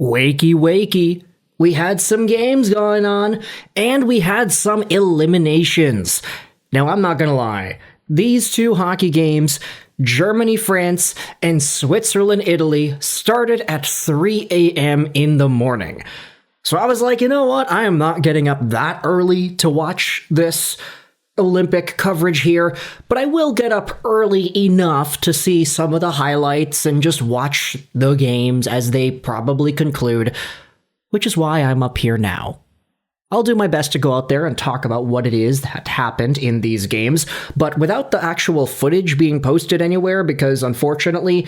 Wakey, wakey. We had some games going on, and we had some eliminations. Now, I'm not gonna lie. These two hockey games, Germany, France, and Switzerland, Italy, started at 3 a.m. in the morning. So I was like, you know what? I am not getting up that early to watch this Olympic coverage here, but I will get up early enough to see some of the highlights and just watch the games as they probably conclude, which is why I'm up here now. I'll do my best to go out there and talk about what it is that happened in these games, but without the actual footage being posted anywhere, because unfortunately,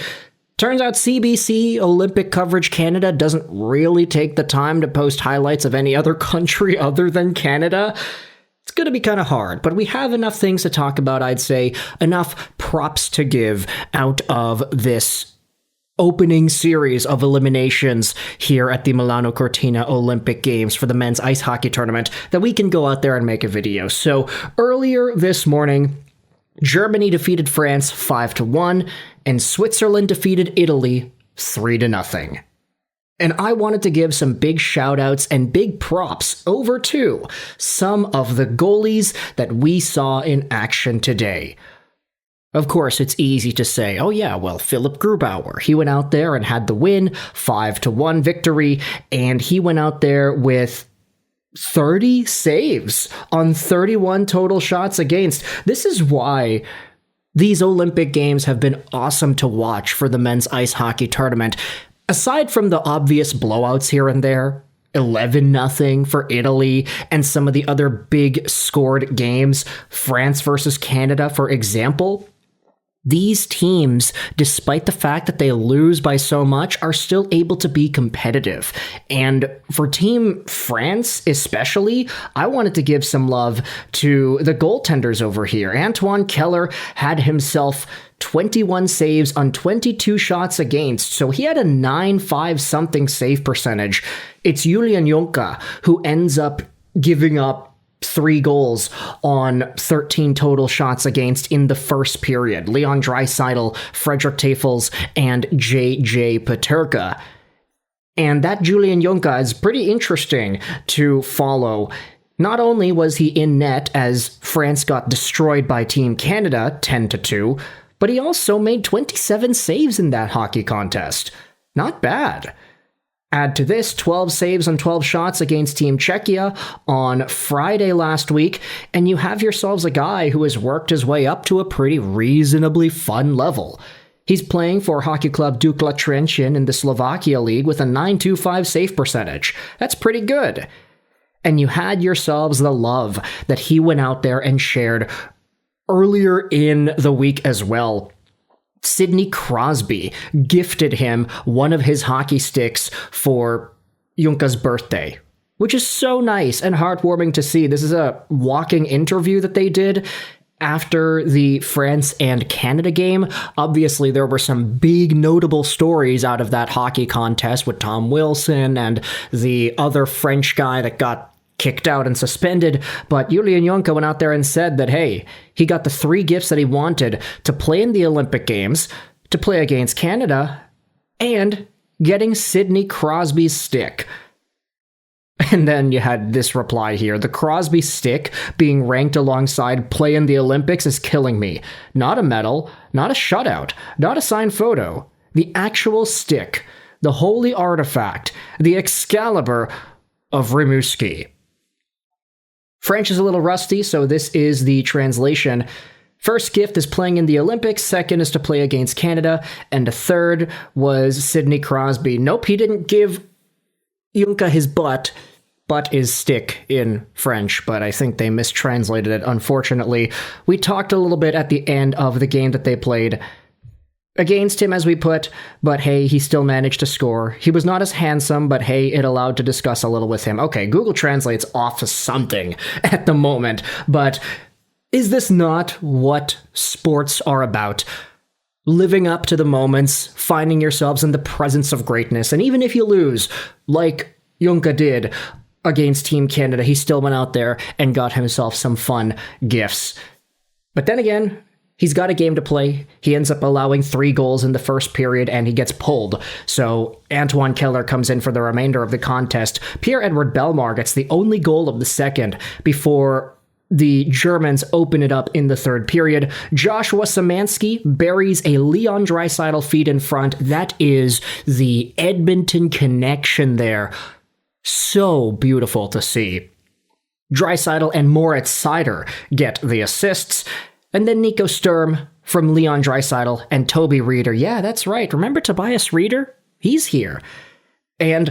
turns out CBC Olympic Coverage Canada doesn't really take the time to post highlights of any other country other than Canada. It's going to be kind of hard, but we have enough things to talk about, I'd say, enough props to give out of this opening series of eliminations here at the Milano Cortina Olympic Games for the men's ice hockey tournament that we can go out there and make a video. So earlier this morning, Germany defeated France 5-1, and Switzerland defeated Italy 3-0. And I wanted to give some big shout-outs and big props over to some of the goalies that we saw in action today. Of course, it's easy to say, oh yeah, well, Philipp Grubauer, he went out there and had the win, 5-1 victory, and he went out there with 30 saves on 31 total shots against. This is why these Olympic Games have been awesome to watch for the men's ice hockey tournament. Aside from the obvious blowouts here and there, 11-0 for Italy, and some of the other big scored games, France versus Canada, for example, these teams, despite the fact that they lose by so much, are still able to be competitive. And for Team France especially, I wanted to give some love to the goaltenders over here. Anton Keller had himself 21 saves on 22 shots against, so he had a 9.5 something save percentage. It's Julian Junca who ends up giving up 3 goals on 13 total shots against in the first period. Leon Draisaitl, Frederick Tafels, and J.J. Peterka. And that Julian Junca is pretty interesting to follow. Not only was he in net as France got destroyed by Team Canada 10-2, but he also made 27 saves in that hockey contest. Not bad. Add to this 12 saves on 12 shots against Team Czechia on Friday last week, and you have yourselves a guy who has worked his way up to a pretty reasonably fun level. He's playing for Hockey Club Dukla Trenčín in the Slovakia League with a 9.25 save percentage. That's pretty good. And you had yourselves the love that he went out there and shared earlier in the week as well. Sidney Crosby gifted him one of his hockey sticks for Junca's birthday, which is so nice and heartwarming to see. This is a walking interview that they did after the France and Canada game. Obviously, there were some big notable stories out of that hockey contest with Tom Wilson and the other French guy that got kicked out and suspended, but Julian Junca went out there and said that, hey, he got the 3 gifts that he wanted to play in the Olympic Games, to play against Canada, and getting Sidney Crosby's stick. And then you had this reply here, the Crosby stick being ranked alongside play in the Olympics is killing me. Not a medal, not a shutout, not a signed photo. The actual stick, the holy artifact, the Excalibur of Rimouski. French is a little rusty, so this is the translation. First gift is playing in the Olympics, second is to play against Canada, and the third was Sidney Crosby. Nope, he didn't give Junca his butt. Butt is stick in French, but I think they mistranslated it, unfortunately. We talked a little bit at the end of the game that they played against him, as we put, but hey, he still managed to score. He was not as handsome, but hey, it allowed to discuss a little with him. Okay, Google Translate's off to something at the moment, but is this not what sports are about? Living up to the moments, finding yourselves in the presence of greatness, and even if you lose, like Junca did against Team Canada, he still went out there and got himself some fun gifts. But then again, He's got a game to play. He ends up allowing 3 goals in the first period, and he gets pulled. So Anton Keller comes in for the remainder of the contest. Pierre-Edouard Bellemare gets the only goal of the second before the Germans open it up in the third period. Joshua Szymanski buries a Leon Draisaitl feed in front. That is the Edmonton connection there. So beautiful to see. Draisaitl and Moritz Seider get the assists. And then Nico Sturm from Leon Draisaitl and Toby Reeder. Yeah, that's right. Remember Tobias Reeder? He's here. And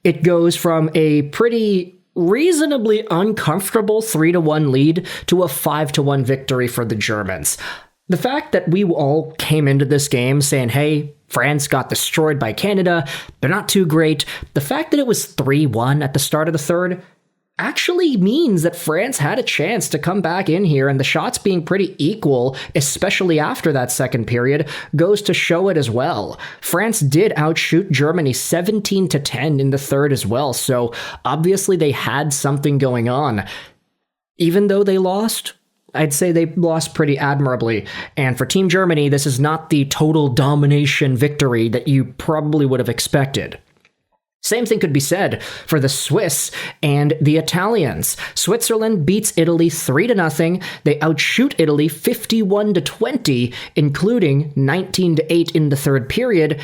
it goes from a pretty reasonably uncomfortable 3-1 lead to a 5-1 victory for the Germans. The fact that we all came into this game saying, hey, France got destroyed by Canada, they're not too great. The fact that it was 3-1 at the start of the third actually means that France had a chance to come back in here, and the shots being pretty equal, especially after that second period, goes to show it as well. France did outshoot Germany 17-10 in the third as well, so obviously they had something going on. Even though they lost, I'd say they lost pretty admirably. And for Team Germany, this is not the total domination victory that you probably would have expected. Same thing could be said for the Swiss and the Italians. Switzerland beats Italy 3-0. They outshoot Italy 51-20, including 19-8 in the third period.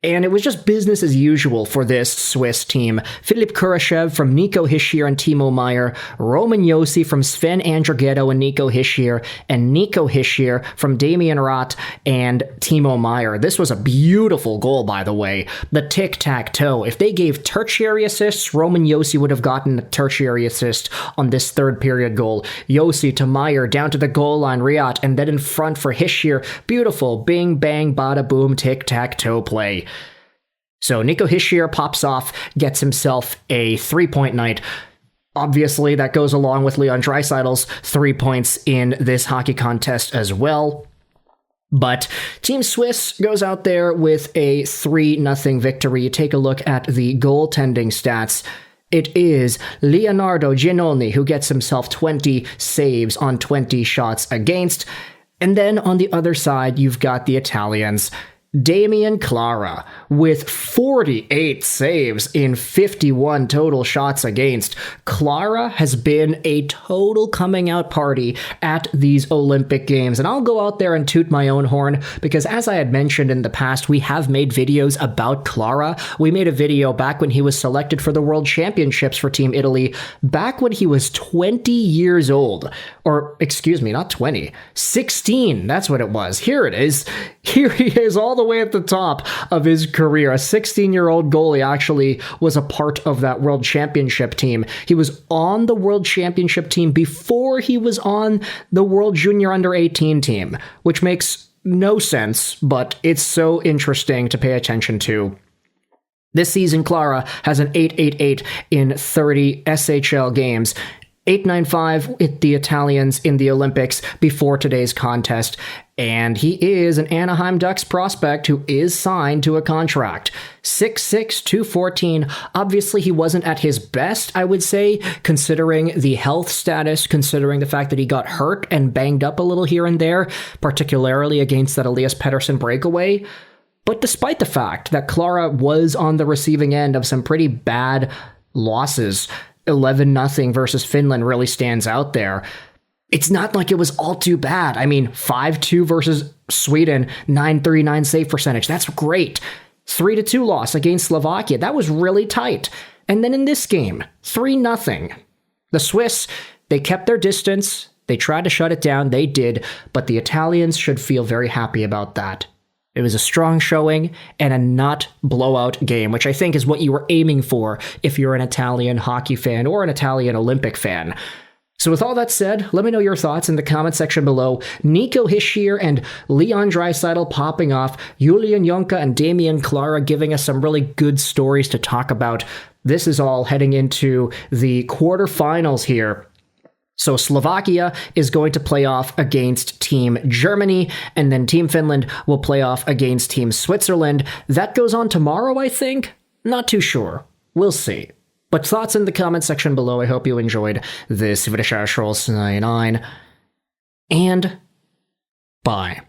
And it was just business as usual for this Swiss team. Philipp Kurashev from Nico Hischier and Timo Meier, Roman Josi from Sven Andrighetto and Nico Hischier, and Nico Hischier from Damian Roth and Timo Meier. This was a beautiful goal, by the way. The tic-tac-toe. If they gave tertiary assists, Roman Josi would have gotten a tertiary assist on this third period goal. Josi to Meier, down to the goal line, Riot, and then in front for Hischier. Beautiful bing, bang, bada, boom, tic-tac-toe play. So Nico Hischier pops off, gets himself a 3-point night. Obviously, that goes along with Leon Draisaitl's 3 points in this hockey contest as well. But Team Swiss goes out there with a 3-0 victory. You take a look at the goaltending stats. It is Leonardo Giannoni who gets himself 20 saves on 20 shots against. And then on the other side, you've got the Italians. Damian Clara with 48 saves in 51 total shots against. Clara has been a total coming out party at these Olympic Games. And I'll go out there and toot my own horn because, as I had mentioned in the past, we have made videos about Clara. We made a video back when he was selected for the World Championships for Team Italy, back when he was 20 years old. Or, excuse me, not 20, 16. That's what it was. Here it is. Here he is, all the way at the top of his career. A 16-year-old goalie actually was a part of that World Championship team. He was on the World Championship team before he was on the World Junior Under-18 team, which makes no sense, but it's so interesting to pay attention to. This season, Clara has an 8.88 in 30 SHL games. 8.95 with the Italians in the Olympics before today's contest. And he is an Anaheim Ducks prospect who is signed to a contract. 6'6", 214. Obviously, he wasn't at his best, I would say, considering the health status, considering the fact that he got hurt and banged up a little here and there, particularly against that Elias Pettersson breakaway. But despite the fact that Clara was on the receiving end of some pretty bad losses, 11-0 versus Finland really stands out there. It's not like it was all too bad. I mean, 5-2 versus Sweden, 939 save percentage. That's great. 3-2 loss against Slovakia. That was really tight. And then in this game, 3-0. The Swiss, they kept their distance. They tried to shut it down. They did. But the Italians should feel very happy about that. It was a strong showing and a not blowout game, which I think is what you were aiming for if you're an Italian hockey fan or an Italian Olympic fan. So with all that said, let me know your thoughts in the comment section below. Nico Hischier and Leon Draisaitl popping off, Julian Junca and Damian Clara giving us some really good stories to talk about. This is all heading into the quarterfinals here. So Slovakia is going to play off against Team Germany, and then Team Finland will play off against Team Switzerland. That goes on tomorrow, I think? Not too sure. We'll see. But thoughts in the comment section below. I hope you enjoyed this video. And Bye.